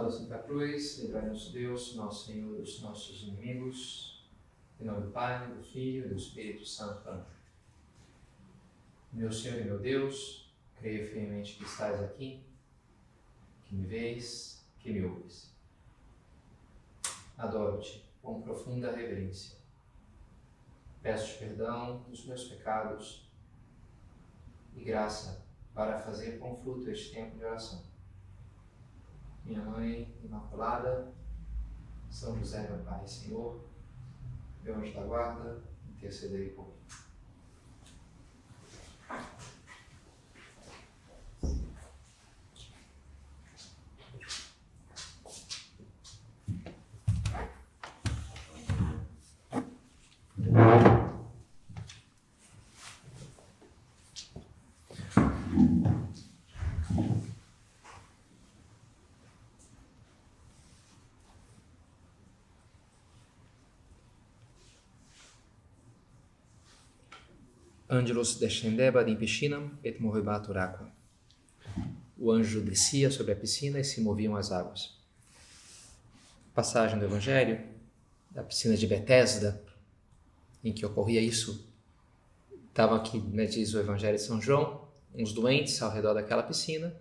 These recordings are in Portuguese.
Sinal da Santa Cruz, livrai-nos Deus, nosso Senhor, dos nossos inimigos. Em nome do Pai, do Filho e do Espírito Santo. Amém. Meu Senhor e meu Deus, creio firmemente que estás aqui, que me vês, que me ouves. Adoro-te com profunda reverência. Peço-te perdão dos meus pecados e graça para fazer com fruto este tempo de oração. Minha Mãe Imaculada, São José, meu Pai e Senhor, meu anjo da guarda, intercedei por mim. Angelus descendebat in piscinam et movebatur aqua. O anjo descia sobre a piscina e se moviam as águas. Passagem do Evangelho da piscina de Betesda, em que ocorria isso. Estavam aqui, diz o Evangelho de São João, uns doentes ao redor daquela piscina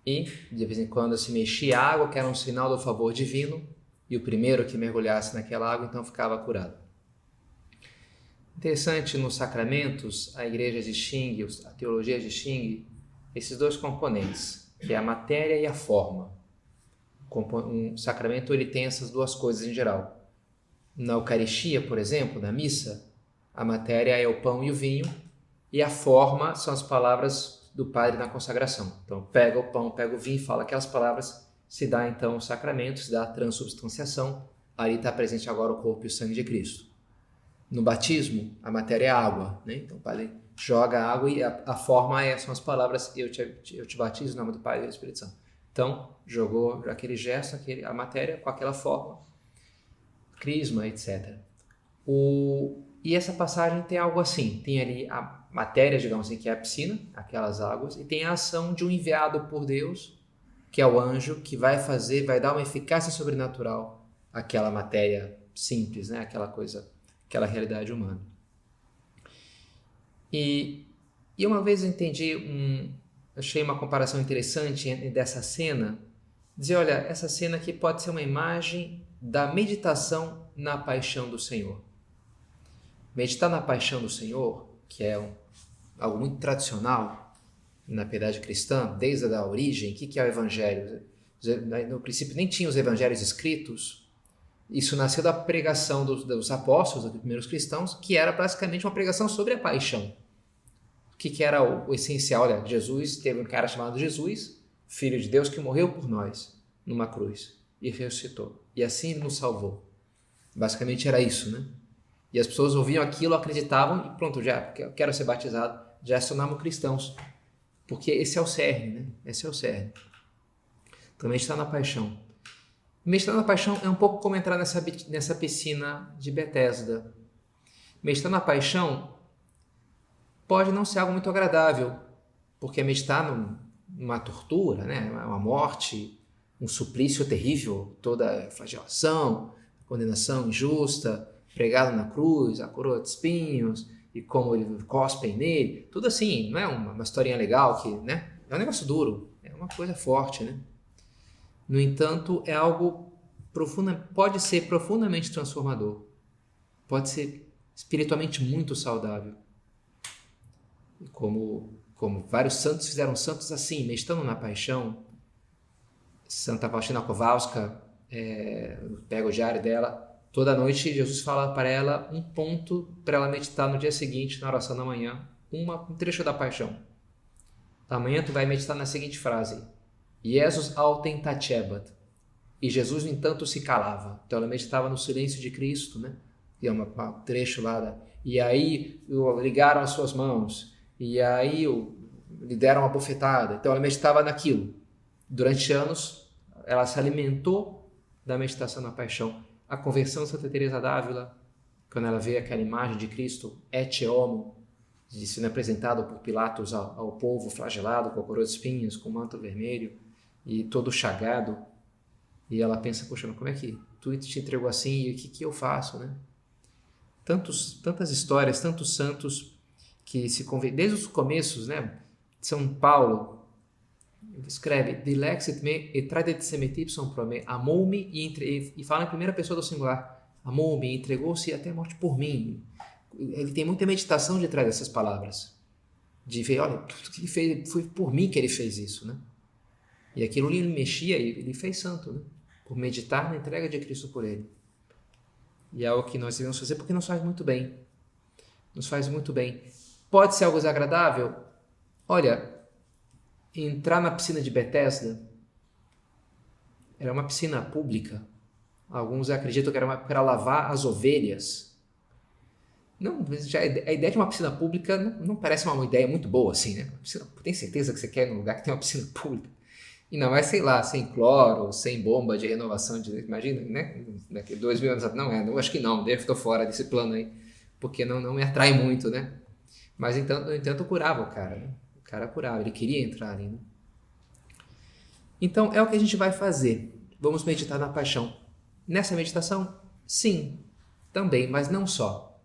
e de vez em quando se mexia a água, que era um sinal do favor divino, e o primeiro que mergulhasse naquela água então ficava curado. Interessante, nos sacramentos, a igreja distingue, a teologia distingue esses dois componentes, que é a matéria e a forma. Um sacramento ele tem essas duas coisas em geral. Na Eucaristia, por exemplo, na missa, a matéria é o pão e o vinho, e a forma são as palavras do padre na consagração. Então, pega o pão, pega o vinho, fala aquelas palavras, se dá então o sacramento, se dá a transubstanciação, ali está presente agora o corpo e o sangue de Cristo. No batismo, a matéria é a água, né? Então o padre joga a água e a forma são as palavras eu te batizo no nome do Pai e do Espírito Santo. Então, jogou aquele gesto, a matéria com aquela forma, crisma, etc. E essa passagem tem algo assim, tem ali a matéria, digamos assim, que é a piscina, aquelas águas, e tem a ação de um enviado por Deus, que é o anjo, que vai dar uma eficácia sobrenatural àquela matéria simples, né? Aquela realidade humana. E uma vez eu achei uma comparação interessante dessa cena, dizer, olha, essa cena aqui pode ser uma imagem da meditação na paixão do Senhor. Meditar na paixão do Senhor, que é algo muito tradicional na piedade cristã, desde a origem, o que é o Evangelho? No princípio nem tinha os Evangelhos escritos. Isso nasceu da pregação dos apóstolos, dos primeiros cristãos, que era basicamente uma pregação sobre a paixão. O que era o essencial? Olha, teve um cara chamado Jesus, Filho de Deus, que morreu por nós numa cruz e ressuscitou. E assim ele nos salvou. Basicamente era isso, né? E as pessoas ouviam aquilo, acreditavam e pronto, já eu quero ser batizado, já se tornavam cristãos. Porque esse é o cerne, né? Esse é o cerne. Também está na paixão. Meditar na paixão é um pouco como entrar nessa piscina de Betesda. Meditar na paixão pode não ser algo muito agradável, porque meditar numa tortura, né? Uma morte, um suplício terrível, toda a flagelação, condenação injusta, pregado na cruz, a coroa de espinhos, e como ele cospem nele, tudo assim, não é uma historinha legal, né? É um negócio duro, é uma coisa forte, né? No entanto, é algo pode ser profundamente transformador, pode ser espiritualmente muito saudável. E como vários santos fizeram santos assim, meditando na paixão. Santa Faustina Kowalska, pega o diário dela, toda noite Jesus fala para ela um ponto para ela meditar no dia seguinte, na oração da manhã, um trecho da paixão. Amanhã tu vai meditar na seguinte frase: Jesus autem tacebat. E Jesus, no entanto, se calava. Então ela meditava no silêncio de Cristo, né? E é um trecho lá. E aí ligaram as suas mãos. E aí lhe deram uma bofetada. Então ela meditava naquilo. Durante anos, ela se alimentou da meditação na paixão. A conversão de Santa Teresa d'Ávila, quando ela vê aquela imagem de Cristo, ecce homo, sendo apresentado por Pilatos ao povo flagelado, com a coroa de espinhos, com o manto vermelho, e todo chagado, E ela pensa, poxa, mas como é que tu te entregou assim e o que eu faço, né? Tantas histórias, tantos santos que se converteram, desde os começos, né? São Paulo escreve, dilexit me et tradet semetipsum pro me, amou-me e fala em primeira pessoa do singular, amou-me, entregou-se até a morte por mim. Ele tem muita meditação de trás dessas palavras, de ver, olha, tudo que ele fez, foi por mim que ele fez isso, né? E aquilo ele mexia e ele fez santo, né? Por meditar na entrega de Cristo por ele. E é algo que nós devemos fazer porque nos faz muito bem. Nos faz muito bem. Pode ser algo desagradável? Olha, entrar na piscina de Betesda era uma piscina pública. Alguns acreditam que era para lavar as ovelhas. Não, já a ideia de uma piscina pública não parece uma ideia muito boa assim, né? Tem certeza que você quer ir num lugar que tem uma piscina pública? E não é, sei lá, sem cloro, sem bomba de renovação, imagina, né? Daqui 2.000 anos, não acho que não, estou fora desse plano aí, porque não me atrai muito, né? Mas, no entanto, curava o cara, né? O cara curava, ele queria entrar ali, né? Então, é o que a gente vai fazer. Vamos meditar na paixão. Nessa meditação, sim, também, mas não só.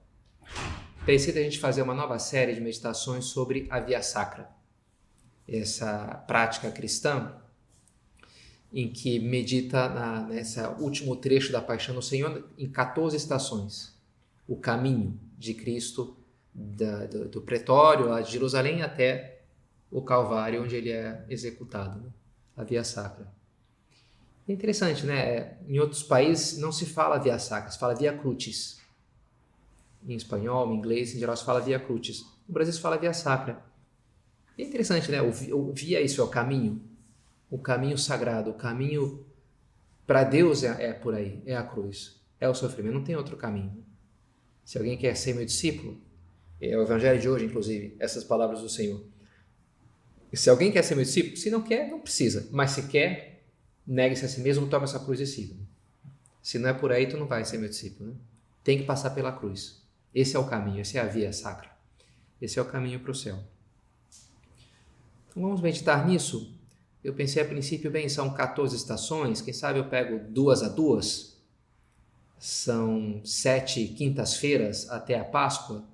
Pensei da gente fazer uma nova série de meditações sobre a Via Sacra, essa prática cristã, em que medita nessa último trecho da Paixão do Senhor em 14 estações. O caminho de Cristo do pretório lá de Jerusalém até o Calvário, onde ele é executado, né? A Via Sacra. É interessante, né? Em outros países não se fala Via Sacra, se fala Via Crucis. Em espanhol, em inglês, em geral se fala Via Crucis. No Brasil se fala Via Sacra. É interessante, né? O via, isso é o caminho sagrado, o caminho para Deus é por aí, é a cruz, é o sofrimento, não tem outro caminho. Se alguém quer ser meu discípulo, é o evangelho de hoje, inclusive, essas palavras do Senhor. Se alguém quer ser meu discípulo, se não quer, não precisa, mas se quer, negue-se a si mesmo, toma essa cruz e siga. Se não é por aí, tu não vai ser meu discípulo, né? Tem que passar pela cruz. Esse é o caminho, essa é a via sacra. Esse é o caminho para o céu. Então vamos meditar nisso. Eu pensei a princípio, bem, são 14 estações, quem sabe eu pego 2 a 2, são 7 quintas-feiras até a Páscoa,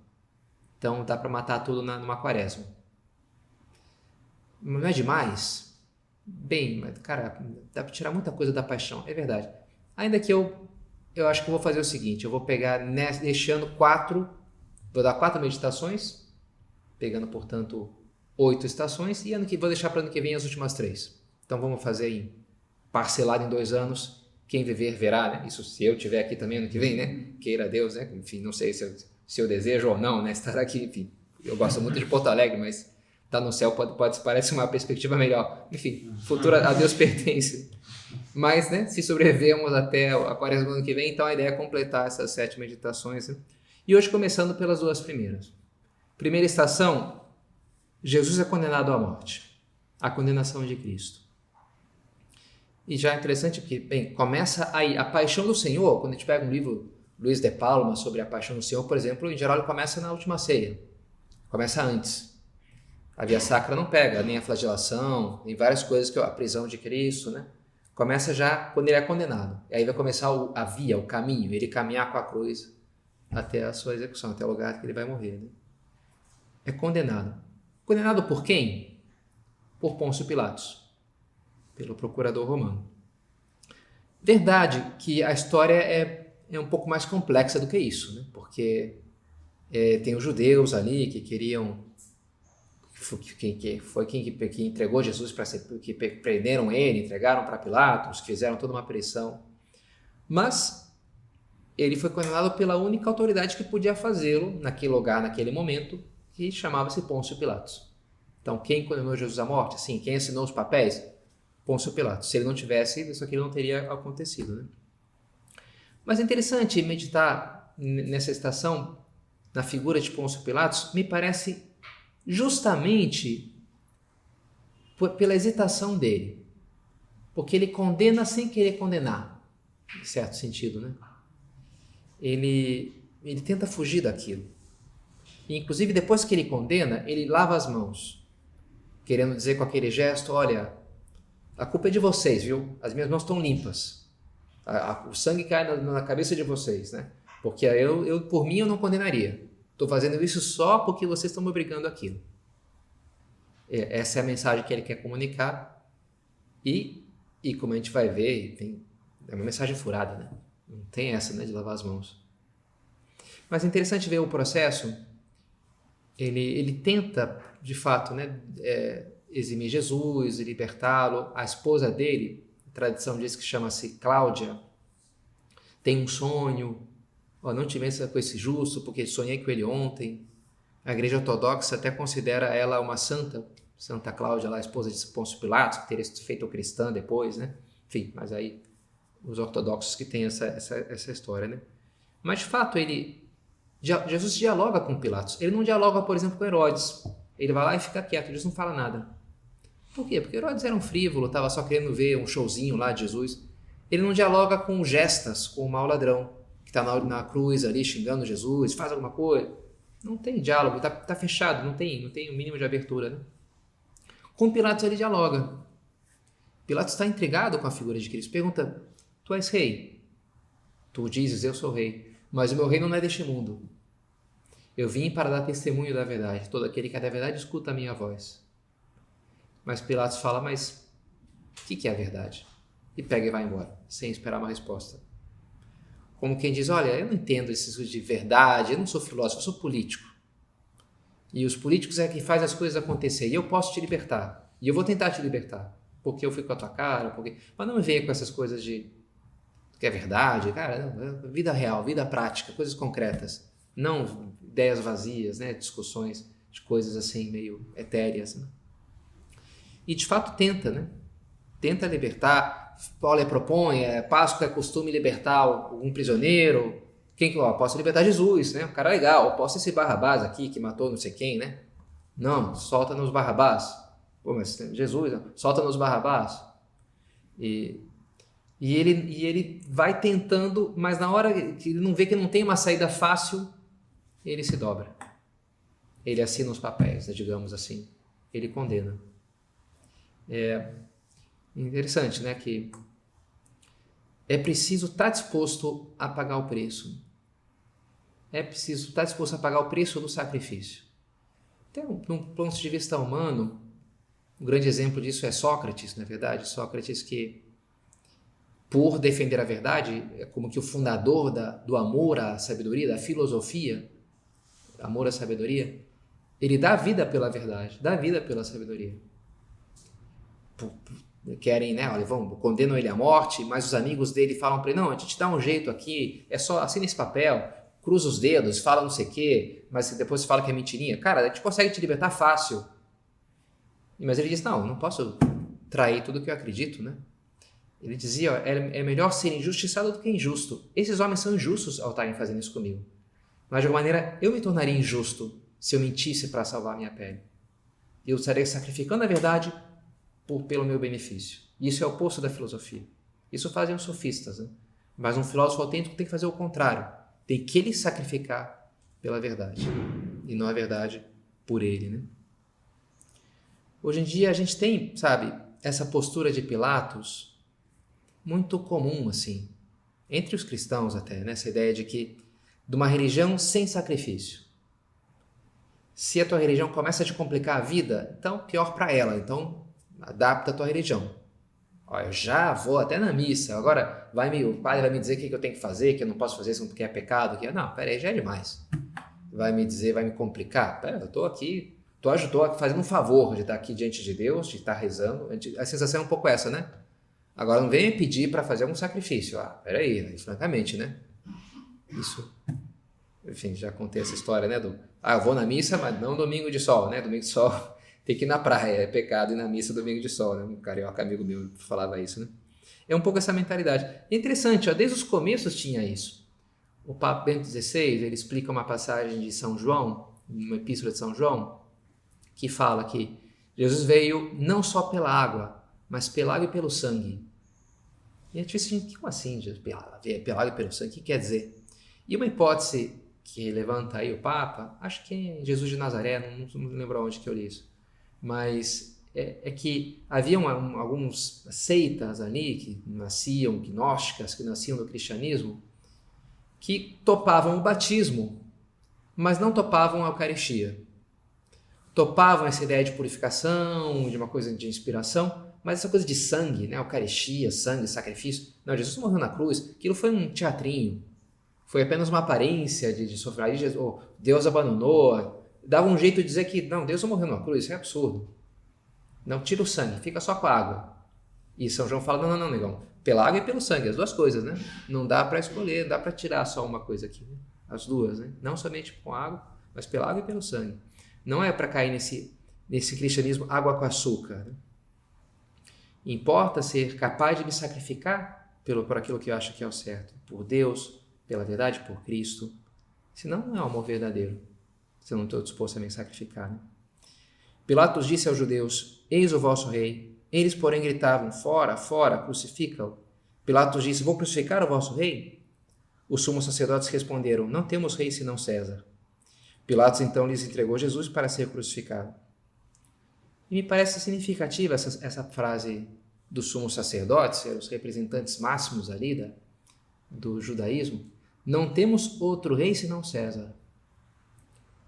então dá para matar tudo numa quaresma. Não é demais? Bem, mas, cara, dá para tirar muita coisa da paixão, é verdade. Ainda que eu acho que eu vou fazer o seguinte, eu vou pegar, deixando 4, vou dar 4 meditações, pegando, portanto, 8 estações, e vou deixar para ano que vem as últimas 3. Então vamos fazer parcelado em 2 anos, quem viver verá, né? Isso se eu estiver aqui também ano que vem, né? Queira Deus, né? Enfim, não sei se eu desejo ou não, né? Estar aqui, enfim. Eu gosto muito de Porto Alegre, mas estar no céu parece uma perspectiva melhor. Enfim, futuro a Deus pertence. Mas, né? Se sobrevivemos até a quaresma do ano que vem, então a ideia é completar essas 7 meditações, né? E hoje começando pelas 2 primeiras. Primeira estação, Jesus é condenado à morte, a condenação de Cristo. E já é interessante porque, bem, começa aí a paixão do Senhor, quando a gente pega um livro Luiz de Palma sobre a paixão do Senhor, por exemplo, em geral ele começa na última ceia, começa antes. A Via Sacra não pega nem a flagelação, nem várias coisas, que a prisão de Cristo, né? Começa já quando ele é condenado. E aí vai começar a via, o caminho, ele caminhar com a cruz até a sua execução, até o lugar que ele vai morrer, né? É condenado. Condenado por quem? Por Pôncio Pilatos, pelo procurador romano. Verdade que a história é um pouco mais complexa do que isso, né? Porque tem os judeus ali que queriam, que foi quem entregou Jesus para ser, que prenderam ele, entregaram para Pilatos, fizeram toda uma pressão. Mas ele foi condenado pela única autoridade que podia fazê-lo naquele lugar, naquele momento, que chamava-se Pôncio Pilatos. Então, quem condenou Jesus à morte? Sim, quem assinou os papéis? Pôncio Pilatos. Se ele não tivesse, isso aqui não teria acontecido, né? Mas é interessante meditar nessa estação, na figura de Pôncio Pilatos, me parece justamente pela hesitação dele. Porque ele condena sem querer condenar, em certo sentido, né? Ele tenta fugir daquilo. E, inclusive, depois que ele condena, ele lava as mãos, querendo dizer com aquele gesto, olha, a culpa é de vocês, viu? As minhas mãos estão limpas. O sangue cai na cabeça de vocês, né? Porque eu por mim eu não condenaria. Estou fazendo isso só porque vocês estão me obrigando àquilo. Essa é a mensagem que ele quer comunicar. E como a gente vai ver, é uma mensagem furada, né? Não tem essa, né, de lavar as mãos. Mas é interessante ver o processo. Ele tenta, de fato, né, eximir Jesus, libertá-lo. A esposa dele, a tradição diz que chama-se Cláudia, tem um sonho. Não te metas com esse justo, porque sonhei com ele ontem. A igreja ortodoxa até considera ela uma santa, Santa Cláudia, lá, a esposa de Pôncio Pilatos, que teria sido feita cristã depois, né? Enfim, mas aí os ortodoxos que têm essa história, né? Mas, de fato, Jesus dialoga com Pilatos. Ele não dialoga, por exemplo, com Herodes. Ele vai lá e fica quieto, Jesus não fala nada. Por quê? Porque Herodes era um frívolo, estava só querendo ver um showzinho lá de Jesus. Ele não dialoga com Gestas, com o mau ladrão, que está na cruz ali xingando Jesus, faz alguma coisa. Não tem diálogo, tá fechado, não tem o mínimo de abertura, né? Com Pilatos ele dialoga. Pilatos está intrigado com a figura de Cristo. Pergunta, tu és rei? Tu dizes, eu sou rei, mas o meu reino não é deste mundo. Eu vim para dar testemunho da verdade. Todo aquele que é da verdade escuta a minha voz. Mas Pilatos fala, mas o que é a verdade? E pega e vai embora, sem esperar uma resposta. Como quem diz, olha, eu não entendo isso de verdade, eu não sou filósofo, eu sou político. E os políticos é que fazem as coisas acontecer. E eu posso te libertar. E eu vou tentar te libertar. Porque eu fui com a tua cara, mas não me venha com essas coisas de que é verdade, cara, não, vida real, vida prática, coisas concretas. Não ideias vazias, né, discussões de coisas assim meio etéreas, né? E de fato tenta, né? Tenta libertar. Paulo propõe, Páscoa é costume libertar algum prisioneiro. Quem que posso libertar Jesus, né? Um cara legal. Posso esse Barrabás aqui que matou não sei quem, né? Não, solta-nos Barrabás. Pô, mas Jesus, não, solta-nos Barrabás. E ele vai tentando, mas na hora que ele não vê que não tem uma saída fácil, ele se dobra. Ele assina os papéis, né, digamos assim. Ele condena. É interessante, né, que é preciso estar disposto a pagar o preço. É preciso estar disposto a pagar o preço do sacrifício. Então, num ponto de vista humano, um grande exemplo disso é Sócrates, na verdade. Sócrates que, por defender a verdade, é como que o fundador do amor à sabedoria, da filosofia, amor à sabedoria, ele dá vida pela verdade, dá vida pela sabedoria. Querem, né? Olha, condenam ele à morte, mas os amigos dele falam para ele, não, a gente dá um jeito aqui, é só assina esse papel, cruza os dedos, fala não sei o quê, mas depois você fala que é mentirinha. Cara, a gente consegue te libertar fácil. Mas ele diz, não posso trair tudo que eu acredito, né? Ele dizia, é melhor ser injustiçado do que injusto. Esses homens são injustos ao estarem fazendo isso comigo. Mas de alguma maneira, eu me tornaria injusto se eu mentisse para salvar a minha pele. Eu estaria sacrificando a verdade pelo meu benefício. Isso é o oposto da filosofia. Isso fazem os sofistas, né? Mas um filósofo autêntico tem que fazer o contrário. Tem que ele sacrificar pela verdade. E não a verdade por ele, né? Hoje em dia a gente tem, sabe, essa postura de Pilatos muito comum, assim, entre os cristãos até, né? Essa ideia de uma religião sem sacrifício. Se a tua religião começa a te complicar a vida, então pior para ela. Então adapta a tua religião. Eu já vou até na missa, agora o padre vai me dizer o que eu tenho que fazer, que eu não posso fazer isso porque é pecado. Não, peraí, já é demais. Vai me dizer, vai me complicar. Pera, eu estou aqui, estou fazendo um favor de estar aqui diante de Deus, de estar rezando. A sensação é um pouco essa, né? Agora não venha pedir para fazer um sacrifício. Peraí, francamente, né? Isso, enfim, já contei essa história, né? Eu vou na missa, mas não domingo de sol, né? Domingo de sol tem que ir na praia, é pecado ir na missa domingo de sol, né? Um carioca amigo meu falava isso, né? É um pouco essa mentalidade. É interessante, desde os começos tinha isso. O Papa Bento XVI, ele explica uma passagem de São João, uma epístola de São João, que fala que Jesus veio não só pela água, mas pela água e pelo sangue. E a gente diz assim, como assim, Jesus, pela água e pelo sangue? O que quer dizer? E uma hipótese que levanta aí o Papa, acho que é Jesus de Nazaré, não lembro onde que eu li isso, mas é que havia alguns seitas ali que nasciam, gnósticas, que nasciam do cristianismo, que topavam o batismo, mas não topavam a Eucaristia. Topavam essa ideia de purificação, de uma coisa de inspiração, mas essa coisa de sangue, né? Eucaristia, sangue, sacrifício. Não, Jesus morreu na cruz, aquilo foi um teatrinho, foi apenas uma aparência de sofrer. Deus abandonou, dava um jeito de dizer que não, Deus não morreu na cruz, isso é absurdo. Não, tira o sangue, fica só com a água. E São João fala, não, negão, pela água e pelo sangue, as duas coisas, né? Não dá para escolher, não dá para tirar só uma coisa aqui, né? As duas, né? Não somente com a água, mas pela água e pelo sangue. Não é para cair nesse cristianismo água com açúcar, né? Importa ser capaz de me sacrificar por aquilo que eu acho que é o certo, por Deus, pela verdade, por Cristo. Senão não é um amor verdadeiro, se eu não estou disposto a me sacrificar, né? Pilatos disse aos judeus, eis o vosso rei. Eles, porém, gritavam, fora, fora, crucifica-o. Pilatos disse, vou crucificar o vosso rei? Os sumos sacerdotes responderam, não temos rei senão César. Pilatos então lhes entregou Jesus para ser crucificado. E me parece significativa essa frase dos sumos sacerdotes, os representantes máximos ali do judaísmo. Não temos outro rei senão César.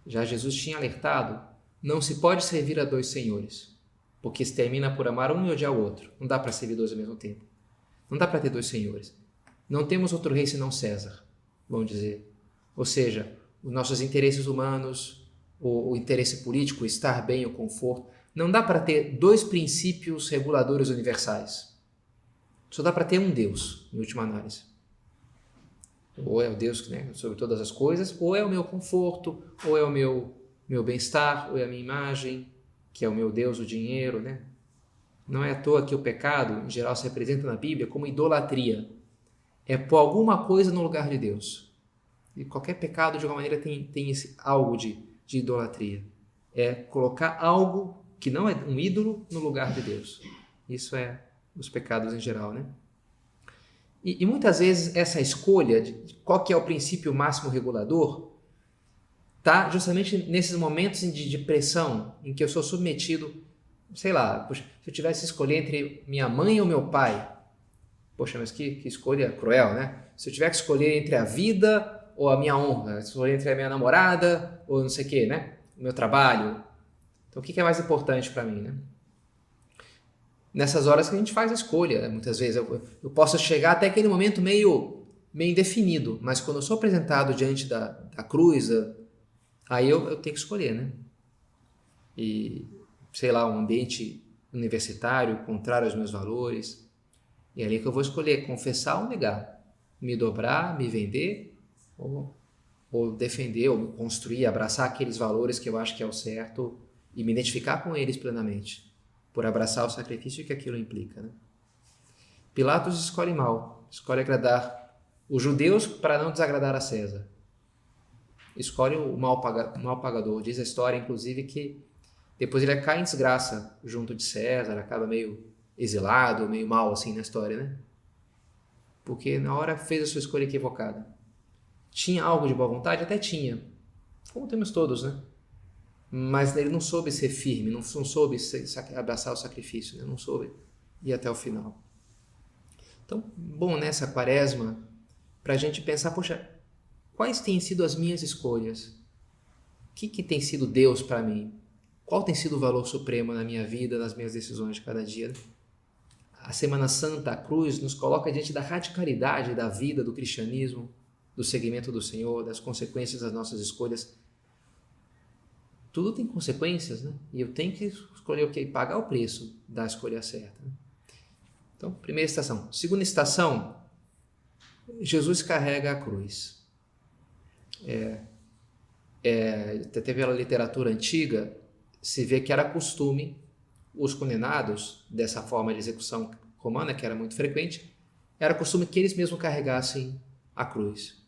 Já Jesus tinha alertado, não se pode servir a dois senhores, porque se termina por amar um e odiar o outro. Não dá para servir dois ao mesmo tempo. Não dá para ter dois senhores. Não temos outro rei senão César, vamos dizer. Ou seja, os nossos interesses humanos, o interesse político, o estar bem, o conforto. Não dá para ter dois princípios reguladores universais. Só dá para ter um Deus, em última análise. Ou é o Deus, né, sobre todas as coisas, ou é o meu conforto, ou é o meu bem-estar, ou é a minha imagem, que é o meu Deus, o dinheiro, né? Não é à toa que o pecado, em geral, se representa na Bíblia como idolatria. É pôr alguma coisa no lugar de Deus. E qualquer pecado, de alguma maneira, tem algo de idolatria. É colocar algo que não é um ídolo no lugar de Deus. Isso é os pecados em geral, né? E muitas vezes essa escolha de qual que é o princípio máximo regulador está justamente nesses momentos de pressão em que eu sou submetido, sei lá, poxa, se eu tivesse que escolher entre minha mãe ou meu pai, poxa, mas que escolha cruel, né? Se eu tiver que escolher entre a vida ou a minha honra, escolher entre a minha namorada ou não sei o quê, né? O meu trabalho. Então, o que é mais importante para mim, né? Nessas horas que a gente faz a escolha, né? Muitas vezes eu posso chegar até aquele momento meio indefinido, mas quando eu sou apresentado diante da cruz, aí eu tenho que escolher, né? E, sei lá, um ambiente universitário, contrário aos meus valores, e é ali que eu vou escolher confessar ou negar, me dobrar, me vender, ou defender, ou construir, abraçar aqueles valores que eu acho que é o certo e me identificar com eles plenamente, por abraçar o sacrifício que aquilo implica, né? Pilatos escolhe mal, escolhe agradar os judeus para não desagradar a César. Escolhe o mal pagador. Diz a história, inclusive, que depois ele cai em desgraça junto de César, acaba meio exilado, meio mal assim na história, né? Porque na hora fez a sua escolha equivocada. Tinha algo de boa vontade? Até tinha. Como temos todos, né? Mas ele não soube ser firme, não soube abraçar o sacrifício, né? Não soube ir até o final. Então, bom nessa quaresma, para a gente pensar, poxa, quais têm sido as minhas escolhas? O que tem sido Deus para mim? Qual tem sido o valor supremo na minha vida, nas minhas decisões de cada dia? A Semana Santa, a cruz, nos coloca diante da radicalidade da vida, do cristianismo, do seguimento do Senhor, das consequências das nossas escolhas. Tudo tem consequências, né? E eu tenho que escolher o quê? Pagar o preço da escolha certa. Então, primeira estação. Segunda estação, Jesus carrega a cruz. Até pela literatura antiga, se vê que era costume os condenados dessa forma de execução romana, que era muito frequente, era costume que eles mesmos carregassem a cruz.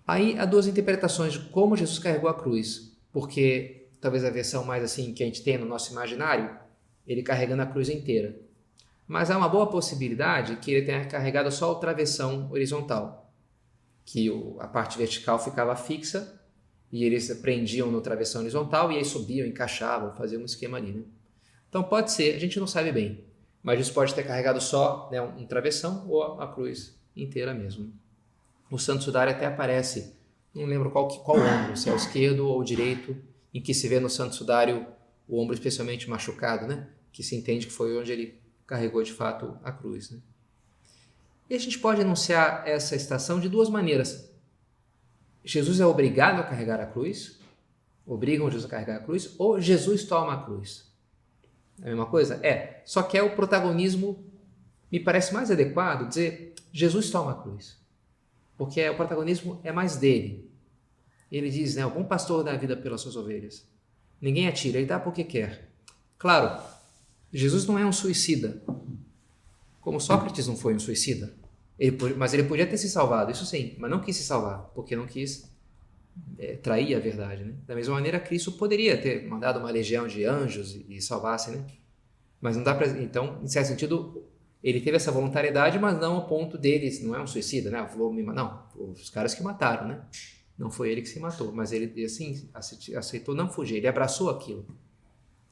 Aí há duas interpretações de como Jesus carregou a cruz, porque talvez a versão mais assim que a gente tem no nosso imaginário, ele carregando a cruz inteira. Mas há uma boa possibilidade que ele tenha carregado só o travessão horizontal, que a parte vertical ficava fixa e eles prendiam no travessão horizontal e aí subiam, encaixavam, faziam um esquema ali, né? Então pode ser, a gente não sabe bem, mas isso pode ter carregado só, né, um travessão ou a cruz inteira mesmo. O Santo Sudário até aparece, não lembro qual ombro, se é o esquerdo ou o direito, em que se vê no Santo Sudário o ombro especialmente machucado, né? Que se entende que foi onde ele carregou de fato a cruz, né? E a gente pode enunciar essa estação de duas maneiras. Jesus é obrigado a carregar a cruz, obrigam Jesus a carregar a cruz, ou Jesus toma a cruz. É a mesma coisa? É, só que é o protagonismo, me parece mais adequado dizer Jesus toma a cruz, porque o protagonismo é mais dele. Ele diz, né, o bom pastor dá a vida pelas suas ovelhas. Ninguém atira, ele dá porque quer. Claro, Jesus não é um suicida, como Sócrates não foi um suicida, mas ele podia ter se salvado, isso sim, mas não quis se salvar, porque não quis trair a verdade, né? Da mesma maneira, Cristo poderia ter mandado uma legião de anjos e salvasse, né? Mas não dá para. Então, em certo sentido, ele teve essa voluntariedade, mas não ao ponto deles, não é um suicida, né? Não, os caras que mataram, né? Não foi ele que se matou, mas ele assim aceitou não fugir, ele abraçou aquilo.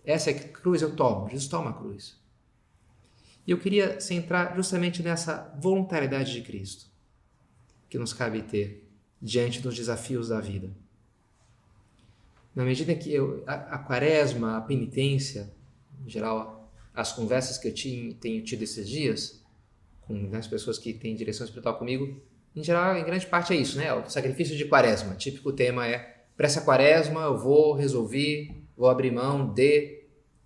Essa é a cruz eu tomo, Jesus toma a cruz. E eu queria centrar justamente nessa voluntariedade de Cristo, que nos cabe ter diante dos desafios da vida. Na medida que a quaresma, a penitência, em geral, as conversas que eu tenho tido esses dias, com as pessoas que têm direção espiritual comigo, em geral, em grande parte é isso, né? O sacrifício de quaresma. Típico tema é, para essa quaresma eu vou resolver, vou abrir mão de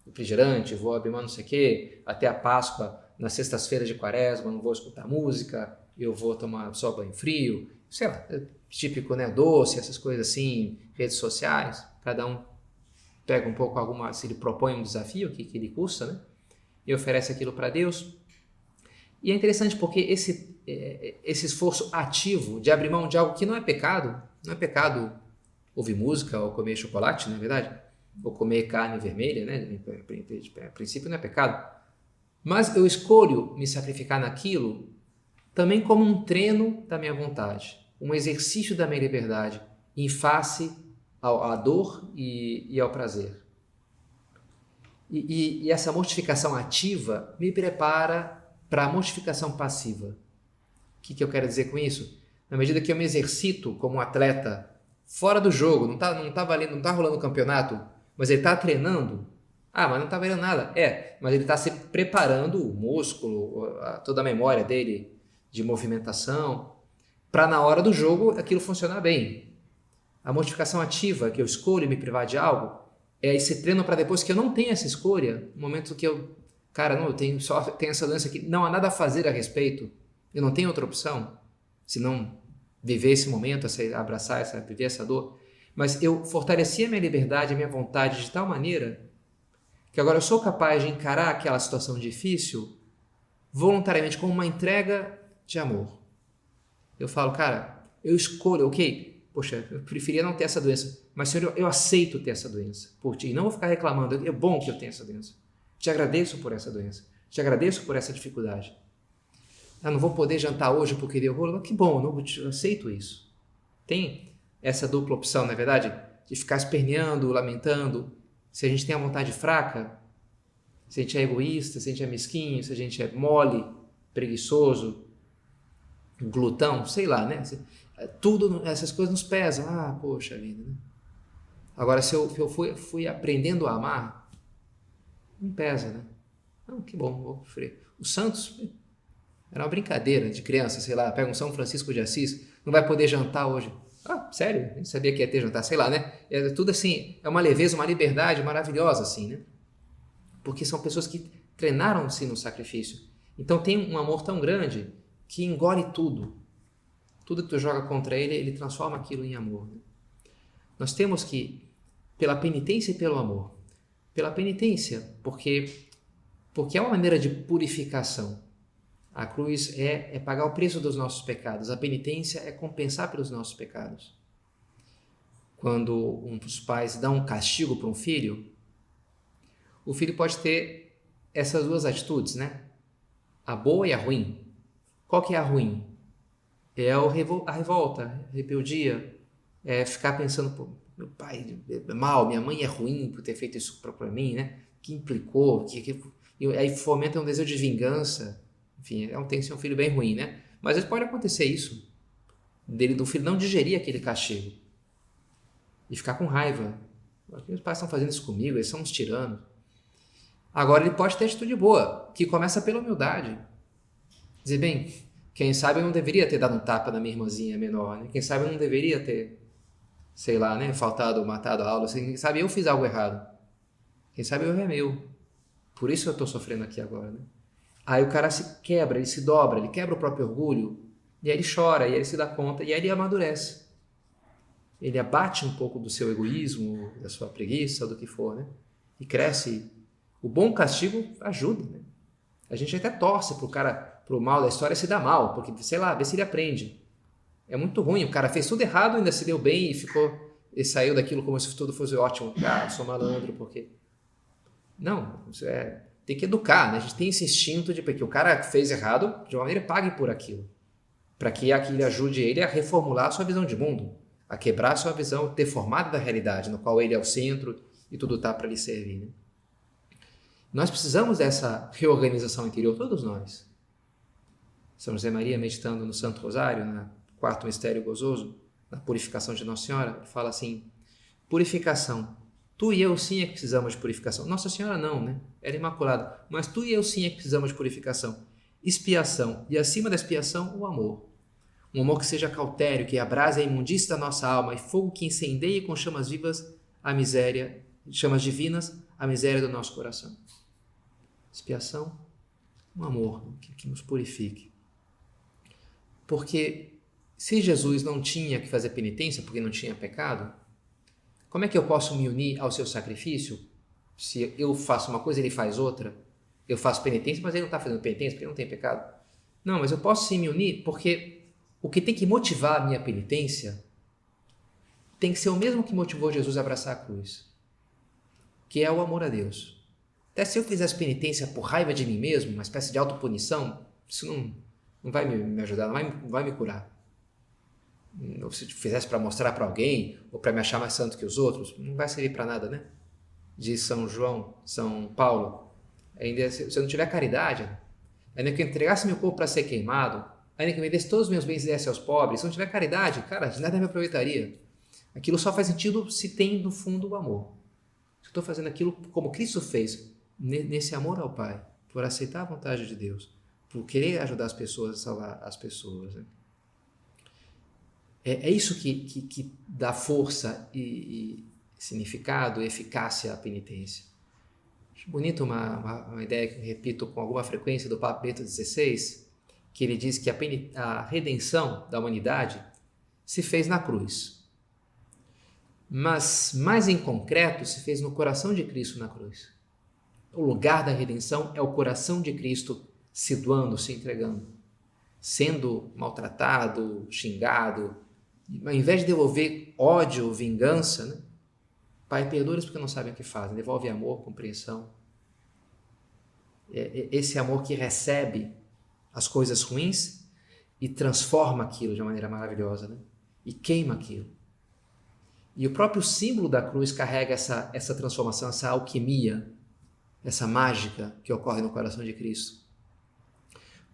refrigerante, vou abrir mão não sei o quê, até a Páscoa, nas sextas-feiras de quaresma, não vou escutar música, eu vou tomar só banho frio, sei lá, típico, né? Doce, essas coisas assim, redes sociais, cada um pega um pouco se ele propõe um desafio, que ele custa, né? E oferece aquilo para Deus. E é interessante porque esse esforço ativo de abrir mão de algo que não é pecado ouvir música ou comer chocolate, não é verdade? Ou comer carne vermelha, né? A princípio não é pecado. Mas eu escolho me sacrificar naquilo também como um treino da minha vontade, um exercício da minha liberdade em face à dor e ao prazer. E essa mortificação ativa me prepara para a mortificação passiva. O que eu quero dizer com isso? Na medida que eu me exercito como um atleta fora do jogo, não tá valendo, não tá rolando o campeonato, mas ele está treinando. Ah, mas não está valendo nada. Mas ele está se preparando o músculo, toda a memória dele de movimentação, para na hora do jogo aquilo funcionar bem. A mortificação ativa, que eu escolho me privar de algo, é esse treino para depois que eu não tenho essa escolha, no momento que eu tenho essa doença aqui, não há nada a fazer a respeito, eu não tenho outra opção, senão viver esse momento, abraçar, viver essa dor. Mas eu fortaleci a minha liberdade, a minha vontade de tal maneira que agora eu sou capaz de encarar aquela situação difícil voluntariamente como uma entrega de amor. Eu falo, cara, eu escolho, ok, poxa, eu preferia não ter essa doença, mas Senhor, eu aceito ter essa doença por ti, não vou ficar reclamando, é bom que eu tenha essa doença. Te agradeço por essa doença, te agradeço por essa dificuldade. Não vou poder jantar hoje porque deu rolo, que bom, eu aceito isso. Tem essa dupla opção, não é verdade? De ficar esperneando, lamentando, se a gente tem a vontade fraca, se a gente é egoísta, se a gente é mesquinho, se a gente é mole, preguiçoso, glutão, sei lá, né? Tudo, essas coisas nos pesam. Poxa vida, né? Agora, se eu fui aprendendo a amar, não pesa, né? Não, que bom, vou sofrer. Os santos, era uma brincadeira de criança, sei lá, pega um São Francisco de Assis, não vai poder jantar hoje. Sério? Nem sabia que ia ter jantar, sei lá, né? É tudo assim, é uma leveza, uma liberdade maravilhosa, assim, né? Porque são pessoas que treinaram-se no sacrifício. Então tem um amor tão grande que engole tudo. Tudo que tu joga contra ele, ele transforma aquilo em amor. Né? Nós temos que, pela penitência e pelo amor. Pela penitência, porque é uma maneira de purificação. A cruz é pagar o preço dos nossos pecados. A penitência é compensar pelos nossos pecados. Quando um dos pais dá um castigo para um filho, o filho pode ter essas duas atitudes, né? A boa e a ruim. Qual que é a ruim? É a revolta, a rebeldia, é ficar pensando, Meu pai é mal, minha mãe é ruim por ter feito isso para mim, né? Que implicou, e aí fomenta um desejo de vingança. Enfim, tem que ser um filho bem ruim, né? Mas às vezes pode acontecer isso, do filho não digerir aquele castigo e ficar com raiva. Os pais estão fazendo isso comigo, eles são uns tiranos. Agora ele pode ter atitude boa, que começa pela humildade. Dizer, bem, quem sabe eu não deveria ter dado um tapa na minha irmãzinha menor, né? Quem sabe eu não deveria ter, sei lá, né, faltado ou matado a aula. Quem sabe eu fiz algo errado. Quem sabe o erro é meu. Por isso eu estou sofrendo aqui agora, né? Aí o cara se quebra, ele se dobra, ele quebra o próprio orgulho, e aí ele chora, e aí ele se dá conta, e aí ele amadurece. Ele abate um pouco do seu egoísmo, da sua preguiça, do que for, né? E cresce. O bom castigo ajuda, né? A gente até torce pro cara, pro mal da história se dar mal, porque, sei lá, vê se ele aprende. É muito ruim, o cara fez tudo errado, ainda se deu bem e saiu daquilo como se tudo fosse ótimo. Ah, sou malandro, porque... Não, tem que educar, né? A gente tem esse instinto de que o cara fez errado, de uma maneira pague por aquilo. Para que aquilo ajude ele a reformular a sua visão de mundo, a quebrar a sua visão deformada da realidade, no qual ele é o centro e tudo está para lhe servir, né? Nós precisamos dessa reorganização interior, todos nós. São José Maria, meditando no Santo Rosário, no quarto mistério gozoso, na purificação de Nossa Senhora, fala assim: purificação. Tu e eu sim é que precisamos de purificação. Nossa Senhora não, né? Ela é imaculada. Mas tu e eu sim é que precisamos de purificação. Expiação. E acima da expiação, o amor. Um amor que seja cautério, que abrase a imundície da nossa alma e fogo que incendeie com chamas vivas a miséria, chamas divinas, a miséria do nosso coração. Expiação, um amor que nos purifique. Porque se Jesus não tinha que fazer penitência porque não tinha pecado, como é que eu posso me unir ao seu sacrifício? Se eu faço uma coisa, ele faz outra. Eu faço penitência, mas ele não está fazendo penitência porque ele não tem pecado. Não, mas eu posso sim me unir porque o que tem que motivar a minha penitência tem que ser o mesmo que motivou Jesus a abraçar a cruz, que é o amor a Deus. Até se eu fizesse penitência por raiva de mim mesmo, uma espécie de autopunição, isso não vai me ajudar, não vai me curar. Ou se fizesse para mostrar para alguém, ou para me achar mais santo que os outros, não vai servir para nada, né? Diz São Paulo, ainda se eu não tiver caridade, ainda que eu entregasse meu corpo para ser queimado, ainda que eu vendesse todos os meus bens e desse aos pobres, se eu não tiver caridade, cara, de nada me aproveitaria. Aquilo só faz sentido se tem no fundo o amor. Se eu estou fazendo aquilo como Cristo fez, nesse amor ao Pai, por aceitar a vontade de Deus, por querer ajudar as pessoas a salvar as pessoas, né? É isso que dá força e significado e eficácia à penitência. Acho bonito uma ideia que eu repito com alguma frequência do Papa Bento XVI, que ele diz que a redenção da humanidade se fez na cruz. Mas, mais em concreto, se fez no coração de Cristo na cruz. O lugar da redenção é o coração de Cristo se doando, se entregando, sendo maltratado, xingado. Ao invés de devolver ódio, vingança, né? Pai, perdoa-os porque não sabem o que fazem. Devolve amor, compreensão. Esse amor que recebe as coisas ruins e transforma aquilo de uma maneira maravilhosa, né? E queima aquilo. E o próprio símbolo da cruz carrega essa transformação, essa alquimia, essa mágica que ocorre no coração de Cristo.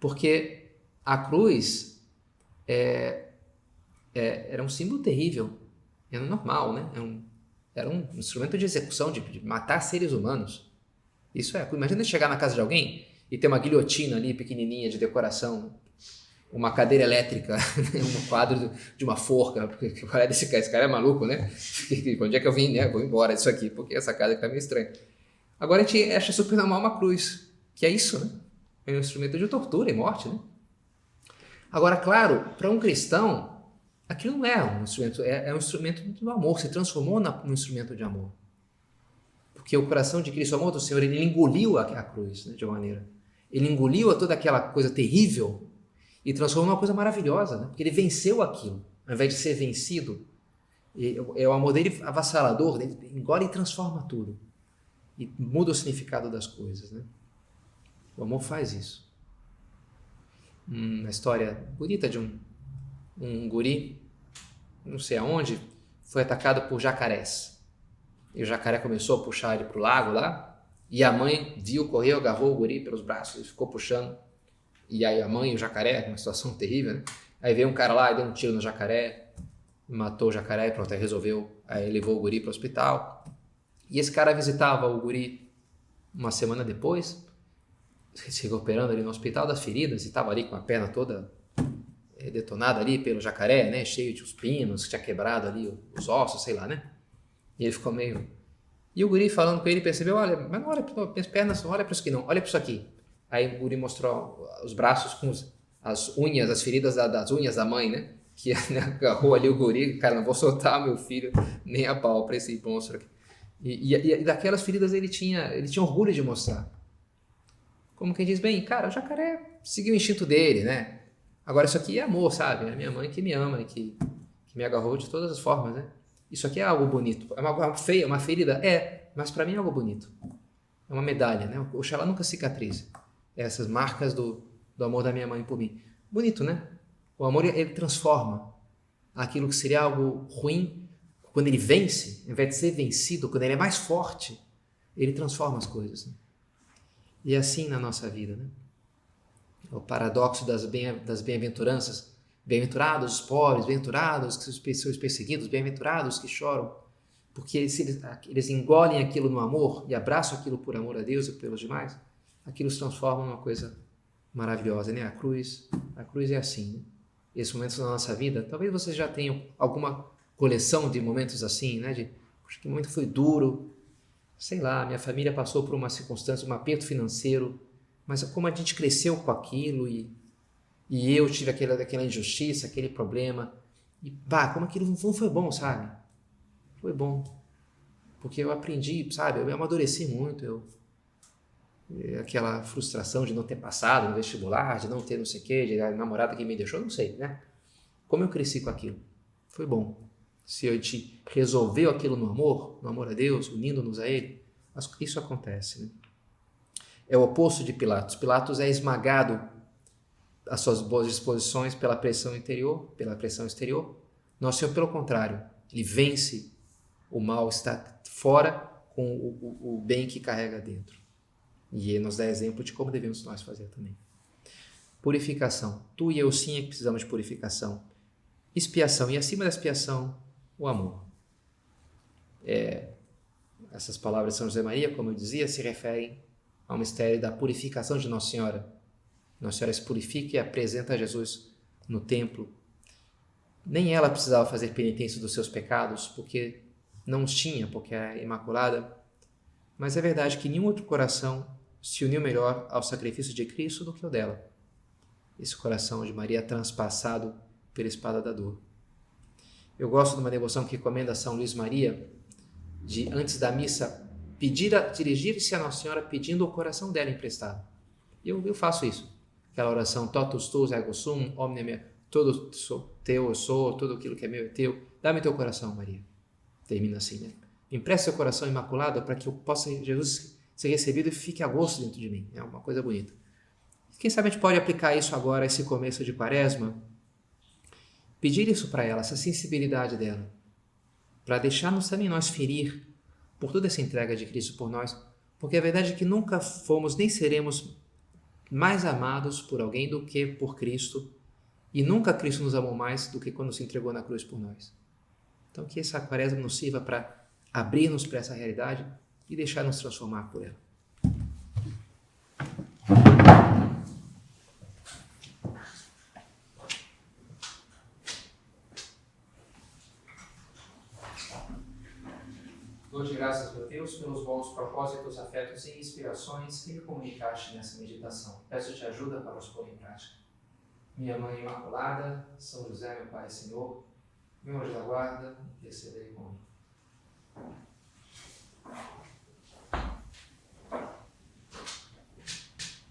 Porque a cruz era um símbolo terrível, era normal, né? Era um instrumento de execução, de matar seres humanos. Isso imagina chegar na casa de alguém e ter uma guilhotina ali pequenininha de decoração, uma cadeira elétrica, um quadro de uma forca, porque qual é desse cara? Esse cara é maluco, né? Onde é que eu vim, né? Vou embora disso aqui, porque essa casa aqui tá meio estranha. Agora a gente acha super normal uma cruz, que é isso, né? É um instrumento de tortura e morte, né? Agora, claro, para um cristão, aquilo não é um instrumento, é um instrumento do amor, se transformou num instrumento de amor. Porque o coração de Cristo, o amor do Senhor, ele engoliu a cruz, né, de uma maneira. Ele engoliu toda aquela coisa terrível e transformou numa coisa maravilhosa, né? Porque ele venceu aquilo, ao invés de ser vencido. O amor dele avassalador, ele engole e transforma tudo. E muda o significado das coisas, né? O amor faz isso. Uma história bonita de um guri, não sei aonde, foi atacado por jacarés. E o jacaré começou a puxar ele para o lago lá, e a mãe viu, correu, agarrou o guri pelos braços, ele ficou puxando. E aí a mãe e o jacaré, uma situação terrível, né? Aí veio um cara lá e deu um tiro no jacaré, matou o jacaré e pronto, aí resolveu. Aí levou o guri para o hospital. E esse cara visitava o guri uma semana depois, se recuperando ali no hospital das feridas, e estava ali com a perna toda detonada ali pelo jacaré, né? Cheio de os pinos, que tinha quebrado ali os ossos, sei lá, né? E ele ficou meio... E o guri falando com ele percebeu, olha, mas não olha para as pernas, não olha para isso aqui não, olha para isso aqui. Aí o guri mostrou os braços com as unhas, as feridas das unhas da mãe, né? Que né, agarrou ali o guri, cara, não vou soltar meu filho nem a pau para esse monstro aqui. E daquelas feridas ele tinha orgulho de mostrar. Como quem diz, bem, cara, o jacaré seguiu o instinto dele, né? Agora isso aqui é amor, sabe? É minha mãe que me ama e que me agarrou de todas as formas, né? Isso aqui é algo bonito. É uma feia, uma ferida? É, mas para mim é algo bonito. É uma medalha, né? Oxalá nunca cicatrize. Essas marcas do amor da minha mãe por mim. Bonito, né? O amor, ele transforma aquilo que seria algo ruim. Quando ele vence, ao invés de ser vencido, quando ele é mais forte, ele transforma as coisas. Né? E é assim na nossa vida, né? O paradoxo das bem-aventuranças. Bem-aventurados os pobres, bem-aventurados os perseguidos, bem-aventurados que choram. Porque se eles engolem aquilo no amor e abraçam aquilo por amor a Deus e pelos demais, aquilo se transforma numa coisa maravilhosa, né? A cruz é assim, né? Esses momentos na nossa vida, talvez vocês já tenham alguma coleção de momentos assim, né? Que momento foi duro, sei lá, minha família passou por uma circunstância, um aperto financeiro, mas como a gente cresceu com aquilo e eu tive aquela injustiça, aquele problema, e como aquilo não foi bom, sabe? Foi bom, porque eu aprendi, sabe? Eu amadureci muito, aquela frustração de não ter passado no vestibular, de não ter não sei o quê, de a namorada que me deixou, não sei, né? Como eu cresci com aquilo. Foi bom. Se a gente resolveu aquilo no amor a Deus, unindo-nos a Ele, isso acontece, né? É o oposto de Pilatos. Pilatos é esmagado as suas boas disposições pela pressão interior, pela pressão exterior. Nosso Senhor, pelo contrário, Ele vence o mal, está fora com o bem que carrega dentro. E ele nos dá exemplo de como devemos nós fazer também. Purificação. Tu e eu sim é que precisamos de purificação. Expiação. E acima da expiação, o amor. Essas palavras de São José Maria, como eu dizia, se referem ao mistério da purificação de Nossa Senhora. Nossa Senhora se purifica e apresenta Jesus no templo. Nem ela precisava fazer penitência dos seus pecados, porque não os tinha, porque era imaculada. Mas é verdade que nenhum outro coração se uniu melhor ao sacrifício de Cristo do que o dela. Esse coração de Maria transpassado pela espada da dor. Eu gosto de uma devoção que recomenda a São Luís Maria, de antes da missa, dirigir-se a Nossa Senhora pedindo o coração dela emprestado. Eu faço isso. Aquela oração, totus tuus ergo sum, omnia mea, todo teu eu sou, tudo aquilo que é meu é teu. Dá-me teu coração, Maria. Termina assim, né? Empresta seu coração imaculado para que eu possa, Jesus, ser recebido e fique a gosto dentro de mim. É uma coisa bonita. Quem sabe a gente pode aplicar isso agora, esse começo de Quaresma, pedir isso para ela, essa sensibilidade dela, para deixar-nos também nós ferir por toda essa entrega de Cristo por nós, porque a verdade é que nunca fomos nem seremos mais amados por alguém do que por Cristo, e nunca Cristo nos amou mais do que quando se entregou na cruz por nós. Então que essa Quaresma nos sirva para abrir-nos para essa realidade e deixar-nos transformar por ela. Dou-te graças, meu Deus, pelos bons propósitos, afetos e inspirações que me comunicaste nessa meditação. Peço-te ajuda para os pôr em prática. Minha Mãe Imaculada, São José, meu Pai e Senhor, meu anjo da guarda, intercedei comigo.